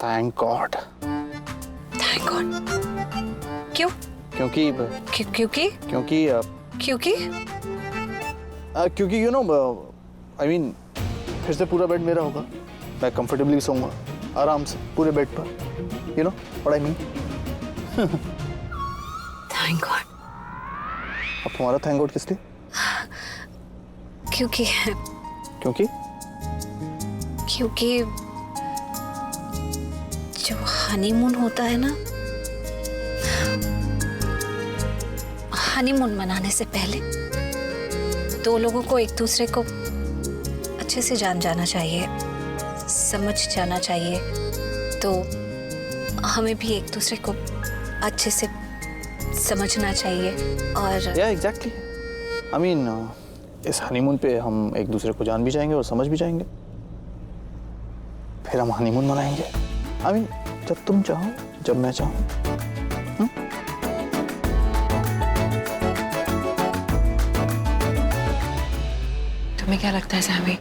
Thank God. Thank God. क्यों? क्योंकि क्योंकि क्योंकि क्योंकि यू नो आई मीन फिर से पूरा बेड मेरा होगा, मैं कंफर्टेबली सोऊंगा आराम से पूरे बेड पर, you know what I mean. Thank God. अब तुम्हारा थैंक गॉड किस लिए? क्योंकि जो हनीमून होता है ना, हनीमून मनाने से पहले दो लोगों को एक दूसरे को अच्छे से जान जाना चाहिए, समझ जाना चाहिए। तो हमें भी एक दूसरे को अच्छे से समझना चाहिए। और या एग्जैक्टली, आई मीन इस हनीमून पे हम एक दूसरे को जान भी जाएंगे और समझ भी जाएंगे, फिर हम हनीमून मनाएंगे। आई मीन जब तुम चाहो, जब मैं चाहूँ। तुम्हें क्या लगता है सैमी?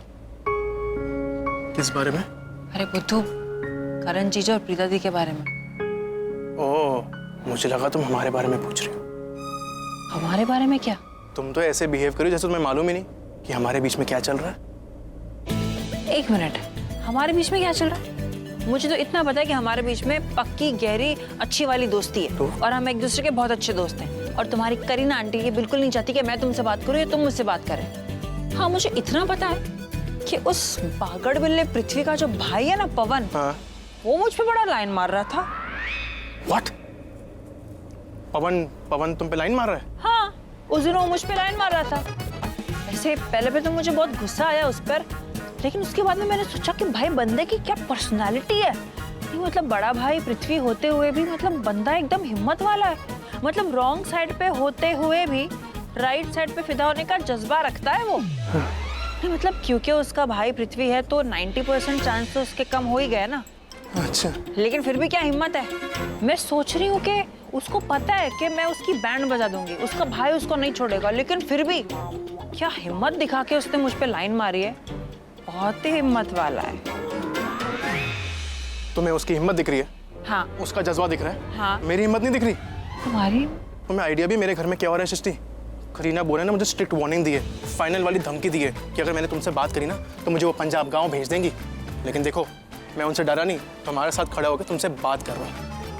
किस बारे में? अरे बुद्धू, करण जीजा और प्रीता दी के बारे में। ओह, मुझे लगा तुम हमारे बारे में पूछ रही हो। हमारे बारे में क्या? तुम तो ऐसे बिहेव करो जैसे तुम्हें मालूम ही नहीं कि हमारे बीच में क्या चल रहा है। एक मिनट, हमारे बीच में क्या चल रहा है? मुझे तो इतना पता है कि हमारे बीच में पक्की गहरी अच्छी वाली दोस्ती है, और हम एक दूसरे के बहुत अच्छे दोस्त हैं। और तुम्हारी करीना आंटी ये बिल्कुल नहीं चाहती कि मैं तुमसे बात करूं या तुम मुझसे बात करें। हाँ, मुझे इतना पता है कि उस बागड़ बिल्ले पृथ्वी का जो भाई है ना पवन, हाँ? वो मुझ पे बड़ा लाइन मार रहा था। What? पवन तुम पे लाइन मार रहा है? हाँ, उस दिन वो मुझ पे लाइन मार रहा था। ऐसे पहले पे तो मुझे बहुत गुस्सा आया उस पर, लेकिन उसके बाद में मैंने सोचा कि भाई बंदे की क्या पर्सनालिटी है। नहीं मतलब बड़ा भाई पृथ्वी होते हुए भी मतलब बंदा एकदम हिम्मत वाला है। मतलब रॉन्ग साइड पे होते हुए भी राइट साइड पे फिदा होने का जज्बा रखता है वो। नहीं मतलब क्योंकि उसका भाई पृथ्वी है तो 90% चांस तो उसके कम हो ही गए ना। अच्छा। लेकिन फिर भी क्या हिम्मत है। मैं सोच रही हूँ कि उसको पता है कि मैं उसकी बैंड बजा दूंगी, उसका भाई उसको नहीं छोड़ेगा, लेकिन फिर भी क्या हिम्मत दिखा के उसने मुझ पे लाइन मारी है। बहुत ही हिम्मत वाला है। तुम्हें उसकी हिम्मत दिख रही है? हाँ। उसका जज्बा दिख रहा है? हाँ। मेरी हिम्मत नहीं दिख रही? तुम्हारी? तुम्हें आइडिया भी मेरे घर में क्या हो रहा है सृष्टि? करीना बोले ना मुझे स्ट्रिक्ट वार्निंग दी है, फाइनल वाली धमकी दी है कि अगर मैंने तुमसे बात करी ना तो मुझे वो पंजाब गांव भेज देंगी। लेकिन देखो मैं उनसे डरा नहीं, तुम्हारे साथ खड़ा होकर तुमसे बात कर रहा हूँ।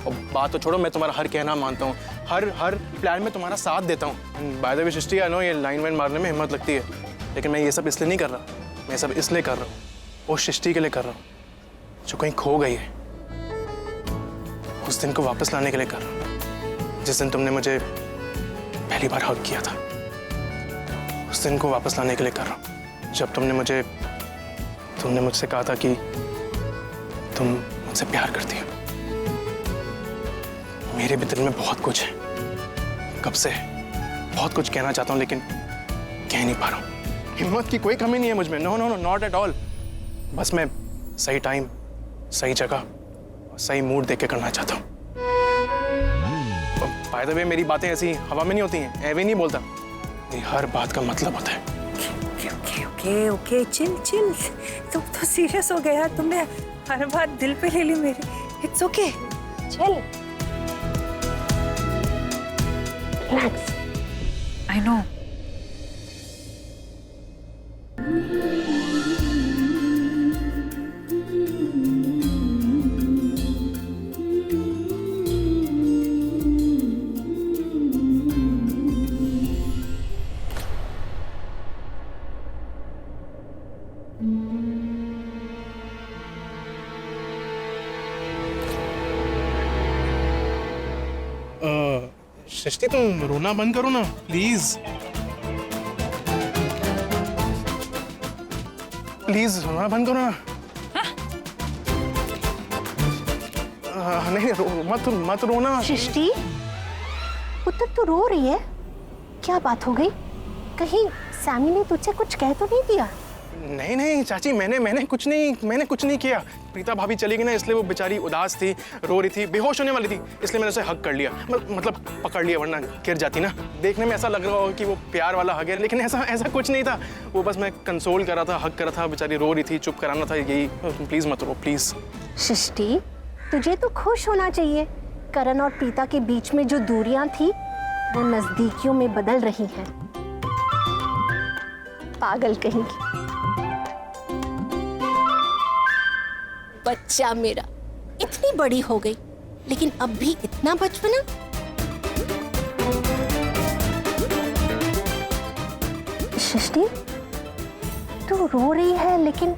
और बात तो छोड़ो, मैं तुम्हारा हर कहना मानता हूँ, हर प्लान में तुम्हारा साथ देता हूँ। By the way Srishti, I know ये लाइन वाइन मारने में हिम्मत लगती है, लेकिन मैं ये सब इसलिए नहीं कर रहा। मैं सब इसलिए कर रहा हूँ, वो सृष्टि के लिए कर रहा हूँ जो कहीं खो गई है। उस दिन को वापस लाने के लिए कर रहा हूँ जिस दिन तुमने मुझे पहली बार हक किया था। उस दिन को वापस लाने के लिए कर रहा हूँ जब तुमने मुझसे कहा था कि तुम मुझसे प्यार करती हो। मेरे भी दिल में बहुत कुछ है, कब से बहुत कुछ कहना चाहता हूँ लेकिन कह नहीं पा रहा हूँ। हिम्मत की कोई कमी नहीं है मुझ में, no no no, not at all. बस मैं सही टाइम, सही जगह और सही मूड देख के करना चाहता हूँ। बाय द वे मेरी बातें ऐसी हवा में नहीं होती हैं, ऐवे नहीं बोलता, मेरी हर बात का मतलब होता है। ओके ओके चिल चिल, तुम तो सीरियस हो गया, तुमने हर बात दिल पे ले ली मेरी। इट्स ओके, चल रिलैक्स। I know. सृष्टि तुम रोना बंद करो ना प्लीज, प्लीज रोना बंद करो ना। नहीं मत रोना। सृष्टि, पुत्र तू रो रही है, क्या बात हो गई? कहीं सैमी ने तुझसे कुछ कह तो नहीं दिया? नहीं चाची, मैंने कुछ नहीं किया। प्रीता भाभी चली गई ना, इसलिए वो बेचारी उदास थी, रो रही थी, बेहोश होने वाली थी, इसलिए मैंने उसे हक कर लिया, मतलब पकड़ लिया, वरना गिर जाती ना। देखने में ऐसा लग रहा होगा कि वो प्यार वाला हक है, लेकिन ऐसा कुछ नहीं था। वो बस मैं कंसोल कर रहा था, हक कर रहा था, बेचारी रो रही थी, चुप कराना था, यही। प्लीज मत रो प्लीज। सृष्टि, तुझे तो खुश होना चाहिए। करण और प्रीता के बीच में जो दूरियां थी वो नजदीकियों में बदल रही हैं। पागल कहीं की। बच्चा मेरा, इतनी बड़ी हो गई लेकिन अब भी इतना बचपना। सृष्टि, तू रो रही है लेकिन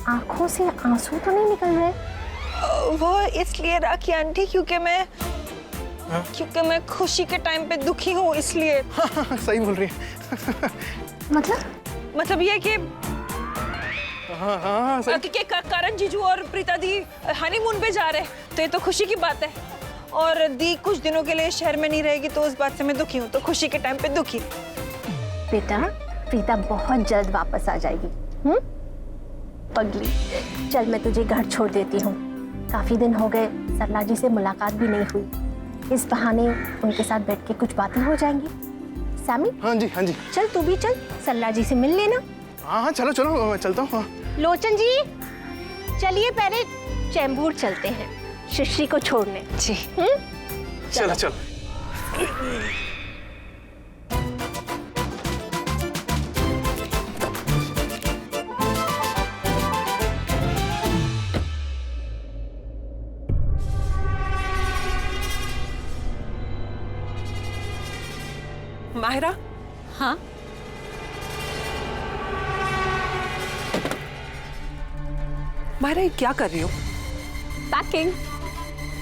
आंखों से आंसू तो नहीं निकल रहे। वो इसलिए राखी आंटी क्योंकि मैं खुशी के टाइम पे दुखी हूँ इसलिए। सही बोल रही है। मतलब ये कि हाँ सही। कि करण जीजू और प्रीता दी हनीमून पे जा रहे हैं तो ये तो खुशी की बात है। और दी कुछ दिनों के लिए शहर में नहीं रहेगी तो उस बात से मैं दुखी हूँ, तो खुशी के टाइम पे दुखी। बेटा, प्रीता बहुत जल्द वापस आ जाएगी। पगली, चल मैं तुझे घर छोड़ देती हूँ। काफी दिन हो गए सरला जी से मुलाकात भी नहीं हुई। इस बहाने उनके साथ बैठ के कुछ बातें हो जाएंगी। सैमी, हाँ जी हाँ जी। चल तू भी चल, सरला जी से मिल लेना। हाँ चलो चलो, मैं चलता हूँ। लोचन जी, चलिए पहले चैम्बूर चलते हैं सृष्टि को छोड़ने। जी। चलो चलो। माहिरा, हाँ, माहिरा ये क्या कर रही हो? पैकिंग।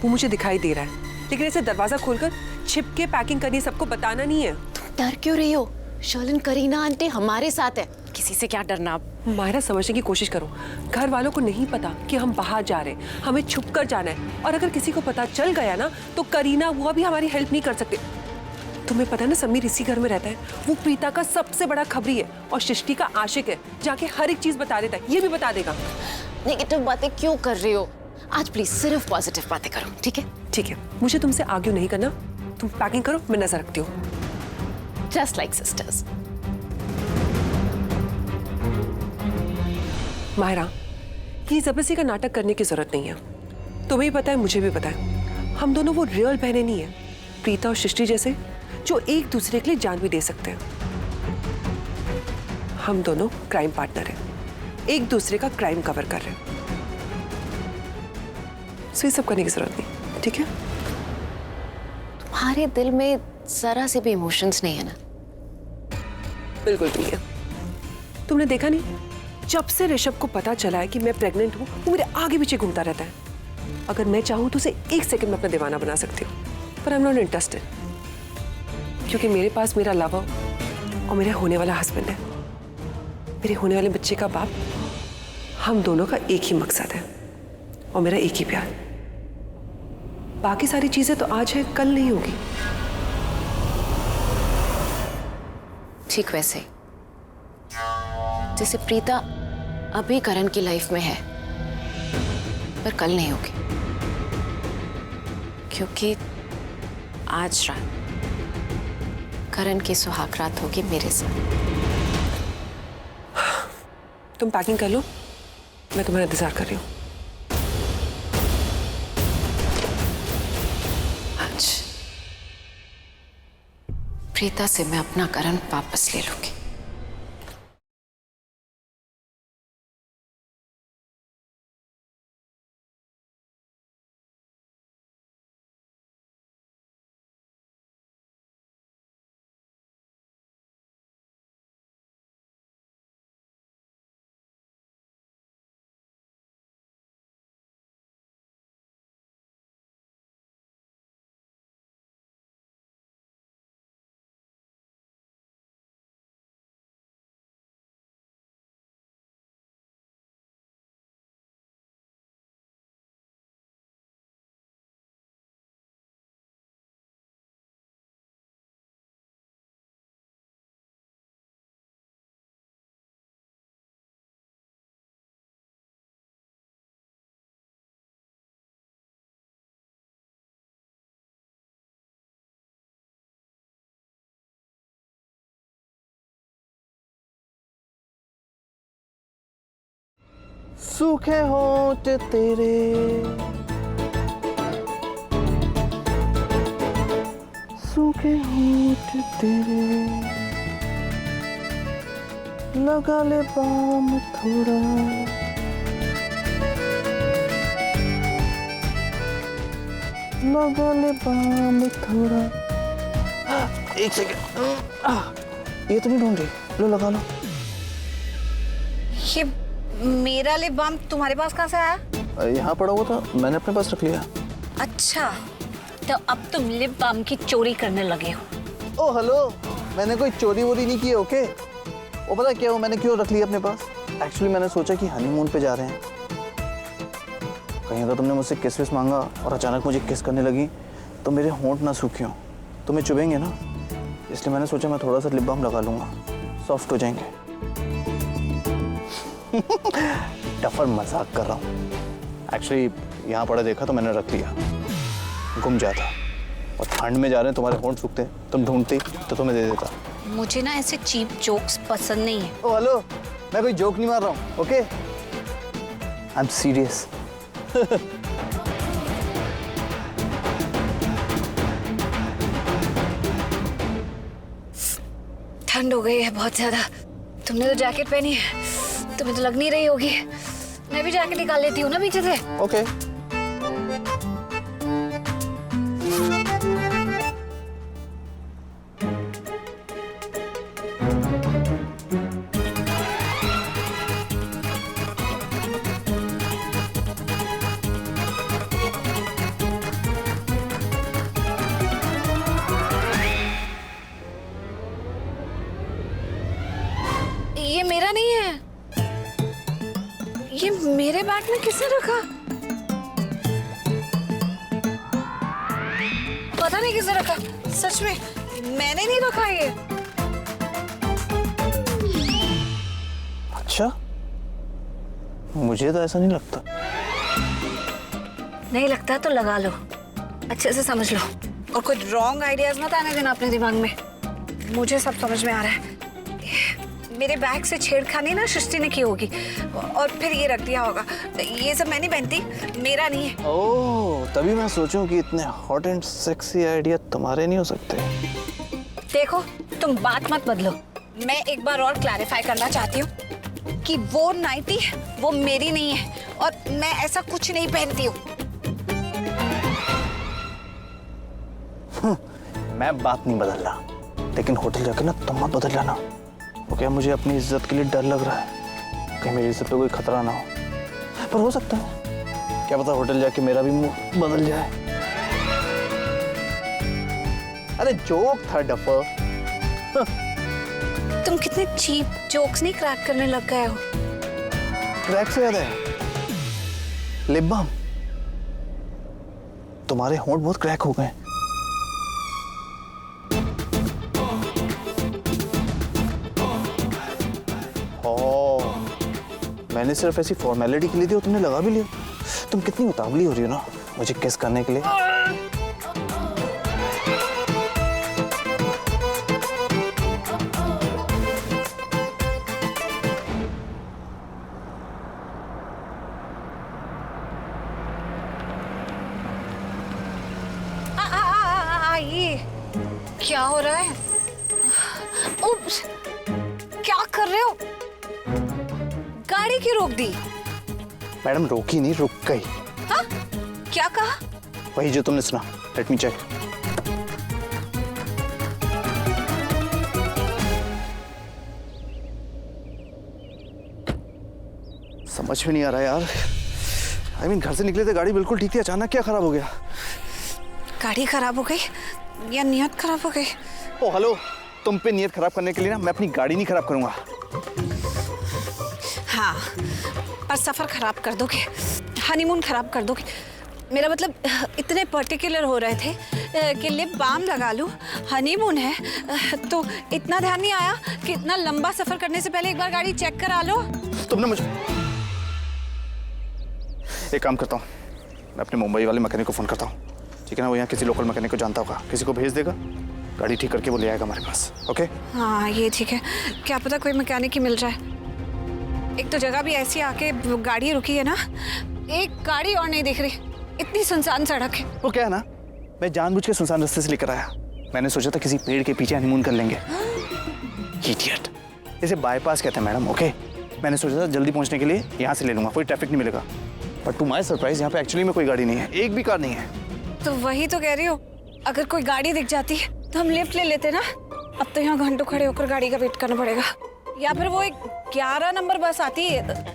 वो मुझे दिखाई दे रहा है, लेकिन ऐसे दरवाजा खोलकर छिप के पैकिंग करनी सबको बताना नहीं है। डर क्यों रही हो? शर्लिन, करीना आंटी हमारे साथ है, किसी से क्या डरना आप। माहिरा समझने की कोशिश करो, घर वालों को नहीं पता कि हम बाहर जा रहे हैं, हमें छुप कर जाना है। और अगर किसी को पता चल गया ना तो करीना वो भी हमारी हेल्प नहीं कर सकते। तुम्हें पता है ना, समीर इसी घर में रहता है। वो प्रीता का सबसे बड़ा खबरी है और सृष्टि का आशिक है। जाके हर एक चीज बता देता है, ये भी बता देगा। नेगेटिव बातें क्यों कर रही हो? आज प्लीज सिर्फ पॉजिटिव बातें करो, ठीक है? ठीक है, मुझे तुमसे आर्ग्यू नहीं करना। तुम पैकिंग करो, मैं नजर रखती हूँ। Just like sisters. माहिरा, ये जबरदस्ती का नाटक करने की जरूरत नहीं है। तुम्हें भी पता है, मुझे भी पता है, हम दोनों वो रियल बहनें नहीं है, प्रीता और सृष्टि जैसे, जो एक दूसरे के लिए जान भी दे सकते हैं। हम दोनों क्राइम पार्टनर हैं, एक दूसरे का क्राइम कवर कर रहे हैं। सो ये सब करने की जरूरत नहीं, ठीक है? तुम्हारे दिल में जरा से भी इमोशंस नहीं है ना? बिल्कुल नहीं है। तुमने देखा नहीं, जब से ऋषभ को पता चला है कि मैं प्रेग्नेंट हूं, वो मेरे आगे पीछे घूमता रहता है। अगर मैं चाहूं तो उसे एक सेकंड में अपना दीवाना बना सकती हूँ, पर आई एम नॉट इंटरेस्टेड, क्योंकि मेरे पास मेरा लवर और मेरा होने वाला हस्बैंड है, मेरे होने वाले बच्चे का बाप। हम दोनों का एक ही मकसद है और मेरा एक ही प्यार। बाकी सारी चीजें तो आज है, कल नहीं होगी। ठीक वैसे जैसे प्रीता अभी करण की लाइफ में है, पर कल नहीं होगी, क्योंकि आज रात करण की सुहाग रात होगी मेरे साथ। तुम पैकिंग कर लो, मैं तुम्हारा इंतजार कर रही हूँ। आज प्रीता से मैं अपना करण वापस ले लूंगी। सूखे होंठ तेरे सूखे होठ तेरे, लगा ले बाम थोड़ा, लगा ले बाम थोड़ा। एक सेकंड, ये तो नहीं ढूंढ रही, लो लगा लो। ये मेरा लिप बाम तुम्हारे पास कहाँ से आया? यहाँ पड़ा हुआ था, मैंने अपने पास रख लिया। अच्छा, तो अब तुम लिप बाम की चोरी करने लगे हो। ओ हेलो, मैंने कोई चोरी वोरी नहीं की, ओके? वो पता क्या हो, मैंने क्यों रख लिया अपने पास? एक्चुअली मैंने सोचा कि हनीमून पे जा रहे हैं, कहीं अगर तुमने मुझसे किस विस मांगा और अचानक मुझे किस करने लगी तो मेरे होंठ ना सूखे हों, तुम्हें चुभेंगे ना, इसलिए मैंने सोचा मैं थोड़ा सा लिप बाम लगा लूंगा, सॉफ्ट हो जाएंगे। टफर मजाक कर रहा हूँ, एक्चुअली यहाँ पड़ा देखा तो मैंने रख लिया, गुम जाता और ठंड में जा रहे हैं, तुम्हारे होंठ सूखते, तुम ढूंढती तो तुम्हें दे देता। मुझे ना ऐसे चीप जोक्स पसंद नहीं है। ओ हेलो, मैं कोई जोक नहीं मार रहा हूँ, ओके? I am serious. ठंड हो गई है बहुत ज्यादा। तुमने तो जैकेट पहनी है, तुम्हें तो लग नहीं रही होगी। मैं भी जैकेट निकाल लेती हूँ ना पीछे से। ओके। ये मेरा नहीं है, ये मेरे बैग में किसने रखा? पता नहीं किसने रखा, सच में मैंने नहीं रखा ये। अच्छा, मुझे तो ऐसा नहीं लगता। नहीं लगता तो लगा लो, अच्छे से समझ लो, और कोई रॉन्ग आइडियाज मत आने देना अपने दिमाग में। मुझे सब समझ में आ रहा है। मेरे बैग से छेड़खानी ना सृष्टि ने की होगी और फिर ये रख दिया होगा। ये सब मैं नहीं पहनती, मेरा नहीं है। ओह, तभी मैं सोचूं कि इतने हॉट एंड सेक्सी आइडिया तुम्हारे नहीं हो सकते। देखो, तुम बात मत बदलो। मैं एक बार और क्लैरिफाई करना चाहती हूँ कि वो नाइटी वो मेरी नहीं है और मैं ऐसा कुछ नहीं पहनती हूँ। मैं बात नहीं बदल रहा, लेकिन होटल जाकर ना तुम मत बदल जाना, ओके? मुझे अपनी इज्जत के लिए डर लग रहा है, कहीं मेरी इज्जत पे कोई खतरा ना हो। पर हो सकता है, क्या पता होटल जाके मेरा भी मुंह बदल जाए। अरे जोक था डफर। तुम कितने चीप जोक्स नहीं क्रैक करने लग गए हो। क्रैक से याद है, लिप बाम, तुम्हारे होंठ बहुत क्रैक हो गए। मैंने सिर्फ ऐसी फॉर्मेलिटी के लिए दी और तुमने लगा भी लिया। तुम कितनी उतावली हो रही हो ना मुझे किस करने के लिए। ये क्या हो रहा है? उप्स, क्या कर रहे हो? गाड़ी क्यों रोक दी? मैडम रोकी नहीं, रुक गई। हाँ? क्या कहा? वही जो तुमने सुना। Let me check. समझ में नहीं आ रहा यार। I mean, घर से निकले थे, गाड़ी बिल्कुल ठीक थी, अचानक क्या खराब हो गया? गाड़ी खराब हो गई या नियत खराब हो गई? ओ हेलो, तुम पे नियत खराब करने के लिए ना मैं अपनी गाड़ी नहीं खराब करूंगा। हाँ, पर सफर खराब कर दोगे, हनीमून खराब कर दोगे। मेरा मतलब इतने पर्टिकुलर हो रहे थे कि लिप बाम लगा लूं, हनीमून है, तो इतना ध्यान नहीं आया कि इतना लंबा सफर करने से पहले एक बार गाड़ी चेक करा लो। तुमने मुझे एक काम करता हूँ, मैं अपने मुंबई वाले मैकेनिक को फोन करता हूँ, ठीक है ना? वो यहाँ किसी लोकल मैकेनिक को जानता होगा, किसी को भेज देगा, गाड़ी ठीक करके वो ले आएगा हमारे पास। ओके? हाँ, ये ठीक है। क्या पता कोई मैकेनिक ही मिल जाए। एक तो जगह भी ऐसी आके गाड़ी रुकी है ना, एक गाड़ी और नहीं दिख रही, इतनी सुनसान सड़क है। वो क्या है ना, मैं जानबूझ के सुनसान रास्ते से लेकर आया मैंने सोचा था किसी पेड़ के पीछे हनीमून कर लेंगे। इडियट। इसे बाईपास कहते हैं मैडम, ओके। मैंने सोचा था जल्दी पहुंचने के लिए यहाँ से ले लूंगा, कोई ट्रैफिक नहीं मिलेगा। बट टू माय सरप्राइज यहाँ पे एक्चुअली में कोई गाड़ी नहीं है, एक भी कार नहीं है। तो वही तो कह रही हो, अगर कोई गाड़ी दिख जाती तो हम लिफ्ट ले लेते ना। अब तो यहाँ घंटों खड़े होकर गाड़ी का वेट करना पड़ेगा, या फिर वो एक 11 नंबर बस आती है।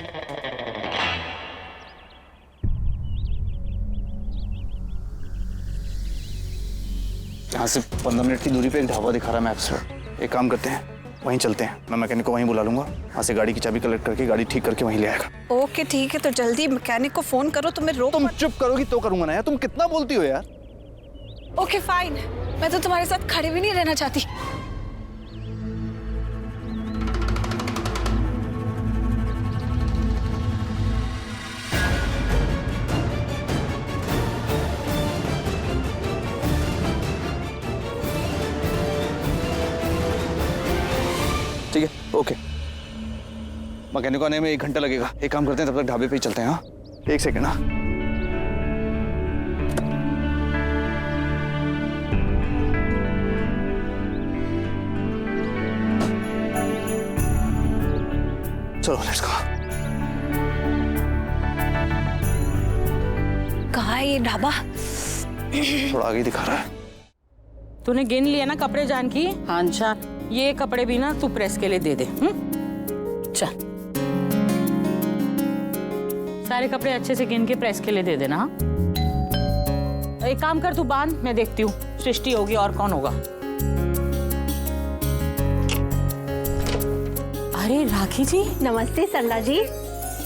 यहाँ से 15 मिनट की दूरी पे एक ढाबा दिखा रहा है मैप्स पर। एक काम करते हैं, वहीं चलते हैं। मैं मैकेनिक को वहीं बुला लूंगा, वहाँ से गाड़ी की चाबी कलेक्ट करके गाड़ी ठीक करके वहीं ले आएगा। ओके ठीक है, तो जल्दी मैकेनिक को फोन करो। तुम्हें रोक तुम चुप करोगी तो करूंगा ना यार, तुम कितना बोलती हो यार। ओके फाइन, मैं तो तुम्हारे साथ खड़े भी नहीं रहना चाहती। ठीक है, ओके। मैकेनिक आने में 1 घंटा लगेगा। एक काम करते हैं, तब तक ढाबे पे ही चलते हैं। हाँ 1 सेकंड। हाँ चलो लेट्स गो। कहाँ है ये ढाबा? थोड़ा आगे दिखा रहा है। तूने गिन लिया ना कपड़े जान की? हाँ अच्छा, ये कपड़े भी ना तू प्रेस के लिए दे दे। चल सारे कपड़े अच्छे से गिन के प्रेस के लिए दे देना। हाँ एक काम कर, तू बांध, मैं देखती हूँ सृष्टि होगी और कौन होगा। अरे राखी जी, नमस्ते सरला जी।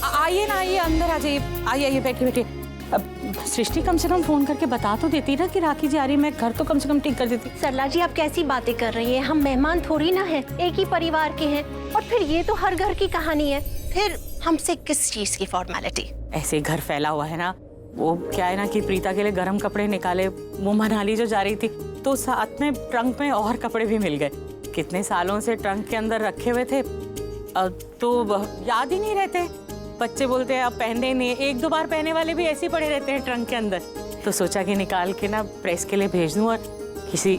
आइए ना, आइए अंदर आ जाइए। आइए बैठिए बैठिए। अब सृष्टि कम से कम फोन करके बता तो देती ना कि राखी जी आ रही, मैं घर तो कम से कम ठीक कर देती। सरला जी आप कैसी बातें कर रही हैं? हम मेहमान थोड़ी ना हैं, एक ही परिवार के हैं। और फिर ये तो हर घर की कहानी है, फिर हमसे किस चीज की फॉर्मेलिटी? ऐसे घर फैला हुआ है ना, वो क्या है ना कि प्रीता के लिए गर्म कपड़े निकाले, वो मनाली जो जा रही थी तो साथ में ट्रंक में और कपड़े भी मिल गए। कितने सालों से ट्रंक के अंदर रखे हुए थे, तो याद ही नहीं रहते। बच्चे बोलते हैं अब पहनने नहीं, 1-2 बार पहने वाले भी ऐसे ही पड़े रहते हैं ट्रंक के अंदर। तो सोचा कि निकाल के ना प्रेस के लिए भेज दूं और किसी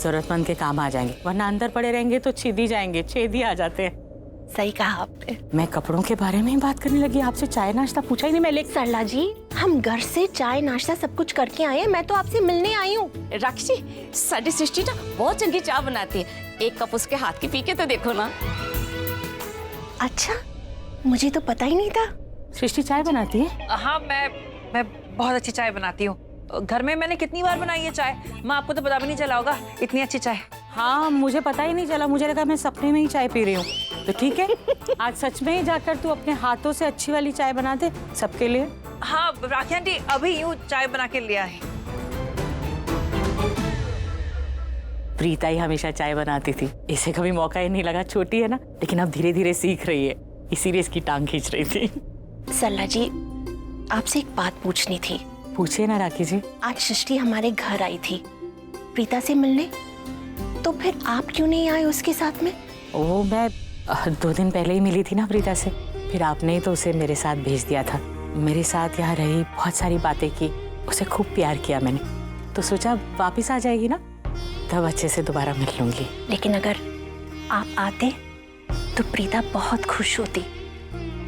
जरूरतमंद के काम आ जाएंगे, वरना अंदर पड़े रहेंगे तो छेद ही जाएंगे, छेद ही आ जाते हैं। सही कहा आपने। मैं कपड़ों के बारे में ही बात करने लगी, आपसे चाय नाश्ता पूछा ही नहीं मैंने। सरला जी हम घर से चाय नाश्ता सब कुछ करके आए हैं, मैं तो आपसे मिलने आई हूँ। राखी जी, साडी सृष्टि ना बहुत चंगी चाय बनाती है, एक कप उसके हाथ की पी के तो देखो ना। अच्छा, मुझे तो पता ही नहीं था। सृष्टि चाय बनाती है? हाँ मैं बहुत अच्छी चाय बनाती हूँ। घर में मैंने कितनी बार बनाई है चाय, माँ आपको तो पता भी नहीं चला होगा, इतनी अच्छी चाय। हाँ मुझे पता ही नहीं चला, मुझे लगा मैं सपने में ही चाय पी रही हूँ। तो ठीक है, आज सच में ही जाकर तू अपने हाथों से अच्छी वाली चाय बना दे सबके लिए। हाँ राखी आंटी अभी यूँ चाय बना के लिया है। प्रीता ही हमेशा चाय बनाती थी, इसे कभी मौका ही नहीं लगा। छोटी है ना, लेकिन अब धीरे धीरे सीख रही है, इसीलिए इसकी टांग खींच रही थी। सरला जी आपसे एक बात पूछनी थी। पूछे ना राखी जी। आज सृष्टि हमारे घर आई थी प्रीता से मिलने, तो फिर आप क्यों नहीं आए उसके साथ में? ओ मैं 2 दिन पहले ही मिली थी ना प्रीता से, फिर आपने ही तो उसे मेरे साथ भेज दिया था। मेरे साथ यहाँ रही, बहुत सारी बातें की, उसे खूब प्यार किया मैंने, तो सोचा वापिस आ जाएगी ना तब अच्छे से दोबारा मिल लूंगी। लेकिन अगर आप आते तो प्रीता बहुत खुश होती,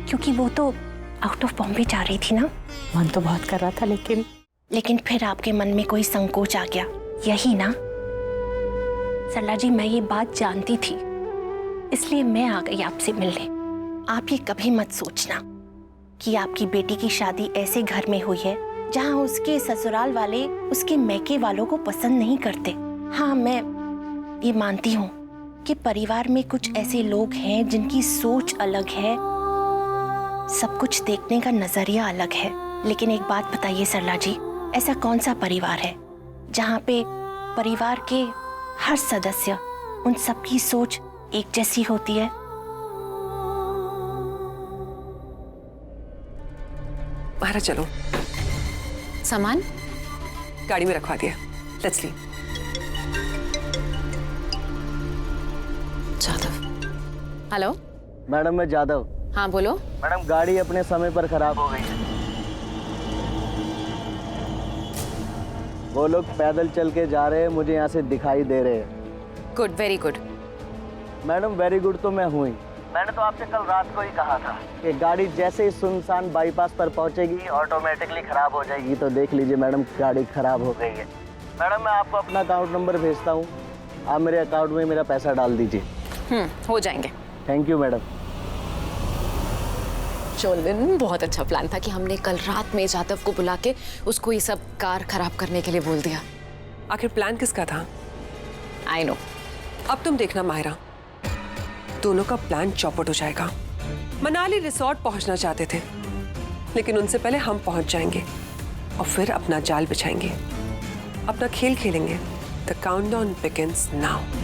क्योंकि वो तो आउट ऑफ बॉम्बे जा रही थी ना। मन तो बहुत कर रहा था, लेकिन फिर आपके मन में कोई संकोच आ गया, यही ना? सरला जी मैं ये बात जानती थी, इसलिए मैं आ गई आपसे मिलने। आप ये कभी मत सोचना कि आपकी बेटी की शादी ऐसे घर में हुई है जहां उसके ससुराल वाले उसके मैके वालों को पसंद नहीं करते। हाँ मैं ये मानती हूँ कि परिवार में कुछ ऐसे लोग हैं जिनकी सोच अलग है, सब कुछ देखने का नजरिया अलग है। लेकिन एक बात बताइए सरला जी, ऐसा कौन सा परिवार है जहाँ पे परिवार के हर सदस्य उन सबकी सोच एक जैसी होती है? बाहर चलो, सामान गाड़ी में रखवा दिया, let's leave. Jadhav. Hello madam मैं जादव। हाँ बोलो। मैडम गाड़ी अपने समय पर खराब हो गई है। वो लोग पैदल चल के जा रहे हैं, मुझे यहाँ से दिखाई दे रहे हैं। Good, very good. Madam very good तो मैं हुई। मैंने तो आपसे कल रात को ही कहा था कि गाड़ी जैसे ही सुनसान बाईपास पर पहुंचेगी ऑटोमेटिकली खराब हो जाएगी। तो देख लीजिए मैडम, गाड़ी खराब हो गई है। मैडम मैं आपको अपना अकाउंट नंबर भेजता हूँ, आप मेरे अकाउंट में मेरा पैसा डाल दीजिए। हो जाएंगे। Thank you madam. चोलन, बहुत अच्छा प्लान था कि हमने कल रात में जादव को बुला के उसको ये सब कार खराब करने के लिए बोल दिया। आखिर प्लान किसका था? I know. अब तुम देखना माहिरा, दोनों का प्लान चौपट हो जाएगा। मनाली रिसोर्ट पहुंचना चाहते थे, लेकिन उनसे पहले हम पहुंच जाएंगे और फिर अपना जाल बिछाएंगे, अपना खेल खेलेंगे। The countdown begins now.